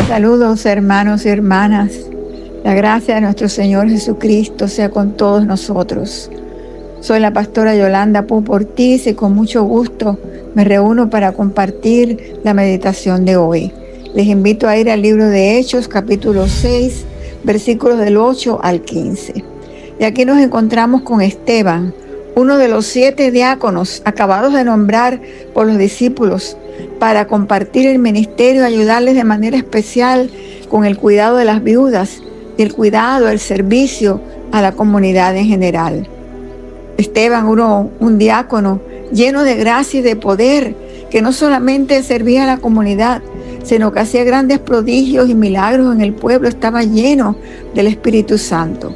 Saludos, hermanos y hermanas. La gracia de nuestro Señor Jesucristo sea con todos nosotros. Soy la pastora Yolanda Pupó Ortiz y con mucho gusto me reúno para compartir la meditación de hoy. Les invito a ir al libro de Hechos, capítulo 6, versículos del 8 al 15. Y aquí nos encontramos con Esteban, uno de los 7 diáconos acabados de nombrar por los discípulos para compartir el ministerio y ayudarles de manera especial con el cuidado de las viudas y el cuidado, el servicio a la comunidad en general. Esteban, un diácono lleno de gracia y de poder, que no solamente servía a la comunidad, sino que hacía grandes prodigios y milagros en el pueblo, estaba lleno del Espíritu Santo.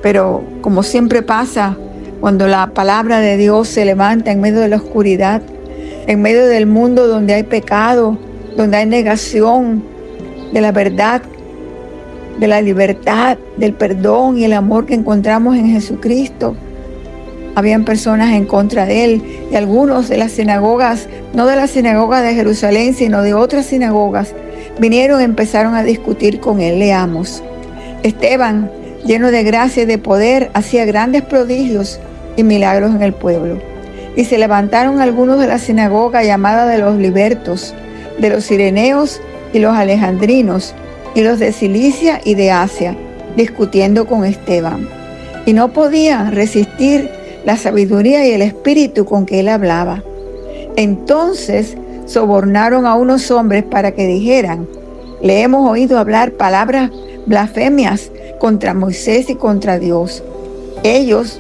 Pero como siempre pasa, cuando la palabra de Dios se levanta en medio de la oscuridad, en medio del mundo donde hay pecado, donde hay negación de la verdad, de la libertad, del perdón y el amor que encontramos en Jesucristo, habían personas en contra de él, y algunos de las sinagogas, no de la sinagoga de Jerusalén, sino de otras sinagogas, vinieron y empezaron a discutir con él. Leamos. Esteban, lleno de gracia y de poder, hacía grandes prodigios y milagros en el pueblo. Y se levantaron algunos de la sinagoga llamada de los libertos, de los cireneos y los alejandrinos, y los de Cilicia y de Asia, discutiendo con Esteban. Y no podían resistir la sabiduría y el espíritu con que él hablaba. Entonces sobornaron a unos hombres para que dijeran: le hemos oído hablar palabras blasfemias contra Moisés y contra Dios. Ellos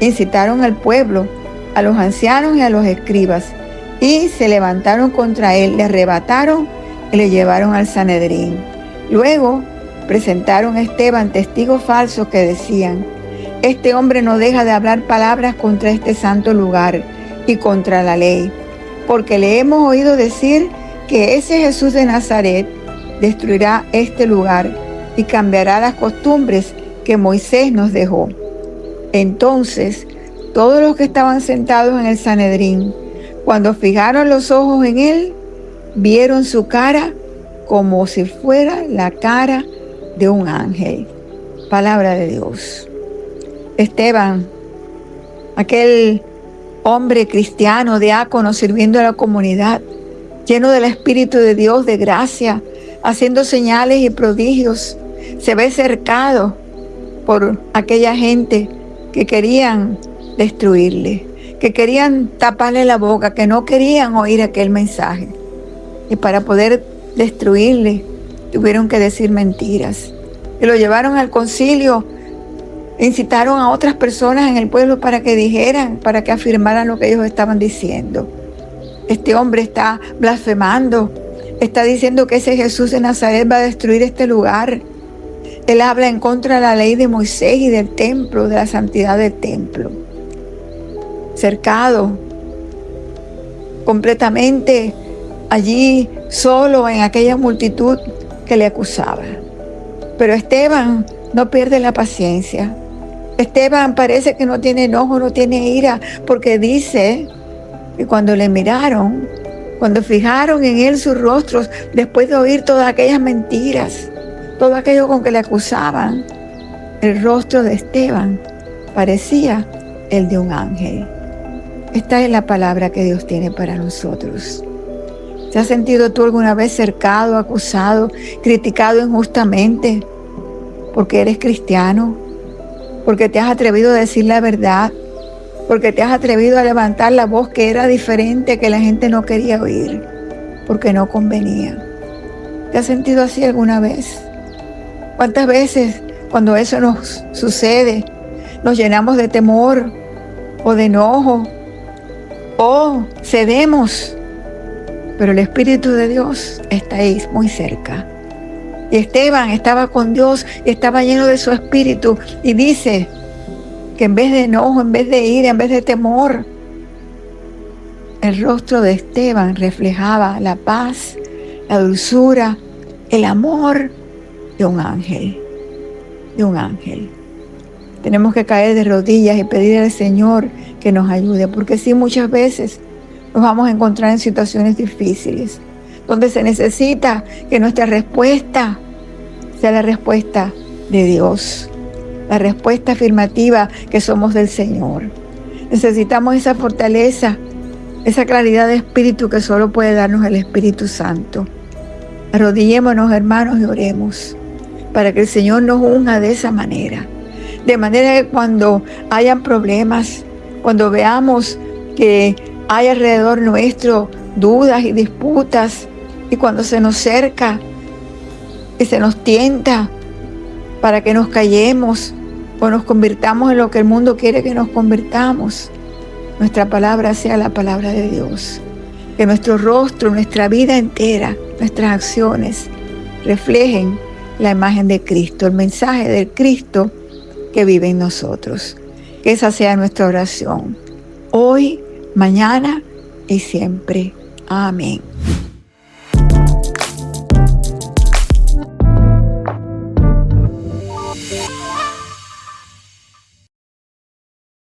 incitaron al pueblo, a los ancianos y a los escribas, y se levantaron contra él, le arrebataron y le llevaron al Sanedrín. Luego presentaron a Esteban testigos falsos que decían: este hombre no deja de hablar palabras contra este santo lugar y contra la ley, porque le hemos oído decir que ese Jesús de Nazaret destruirá este lugar y cambiará las costumbres que Moisés nos dejó. Entonces todos los que estaban sentados en el Sanedrín, cuando fijaron los ojos en él, vieron su cara como si fuera la cara de un ángel. Palabra de Dios. Esteban, aquel hombre cristiano, diácono, sirviendo a la comunidad, lleno del Espíritu de Dios, de gracia, haciendo señales y prodigios, se ve cercado por aquella gente que querían destruirle, que querían taparle la boca, que no querían oír aquel mensaje. Y para poder destruirle, tuvieron que decir mentiras. Y lo llevaron al concilio, incitaron a otras personas en el pueblo para que dijeran, para que afirmaran lo que ellos estaban diciendo. Este hombre está blasfemando, está diciendo que ese Jesús de Nazaret va a destruir este lugar. Él habla en contra de la ley de Moisés y del templo, de la santidad del templo. Cercado, completamente allí, solo en aquella multitud que le acusaba. Pero Esteban no pierde la paciencia. Esteban parece que no tiene enojo, no tiene ira, porque dice que cuando le miraron, cuando fijaron en él sus rostros, después de oír todas aquellas mentiras, todo aquello con que le acusaban, el rostro de Esteban parecía el de un ángel. Esta es la palabra que Dios tiene para nosotros. ¿Te has sentido tú alguna vez cercado, acusado, criticado injustamente porque eres cristiano? Porque te has atrevido a decir la verdad, porque te has atrevido a levantar la voz que era diferente, que la gente no quería oír, porque no convenía. ¿Te has sentido así alguna vez? ¿Cuántas veces cuando eso nos sucede, nos llenamos de temor o de enojo o cedemos? Pero el Espíritu de Dios está ahí muy cerca. Y Esteban estaba con Dios y estaba lleno de su Espíritu. Y dice que en vez de enojo, en vez de ira, en vez de temor, el rostro de Esteban reflejaba la paz, la dulzura, el amor de un ángel. De un ángel. Tenemos que caer de rodillas y pedir al Señor que nos ayude, porque sí, muchas veces nos vamos a encontrar en situaciones difíciles, donde se necesita que nuestra respuesta sea la respuesta de Dios, la respuesta afirmativa que somos del Señor. Necesitamos esa fortaleza, esa claridad de espíritu que solo puede darnos el Espíritu Santo. Arrodillémonos, hermanos, y oremos para que el Señor nos unja de esa manera. De manera que cuando hayan problemas, cuando veamos que hay alrededor nuestro dudas y disputas, y cuando se nos cerca y se nos tienta para que nos callemos o nos convirtamos en lo que el mundo quiere que nos convirtamos, nuestra palabra sea la palabra de Dios. Que nuestro rostro, nuestra vida entera, nuestras acciones reflejen la imagen de Cristo, el mensaje del Cristo que vive en nosotros. Que esa sea nuestra oración, hoy, mañana y siempre. Amén.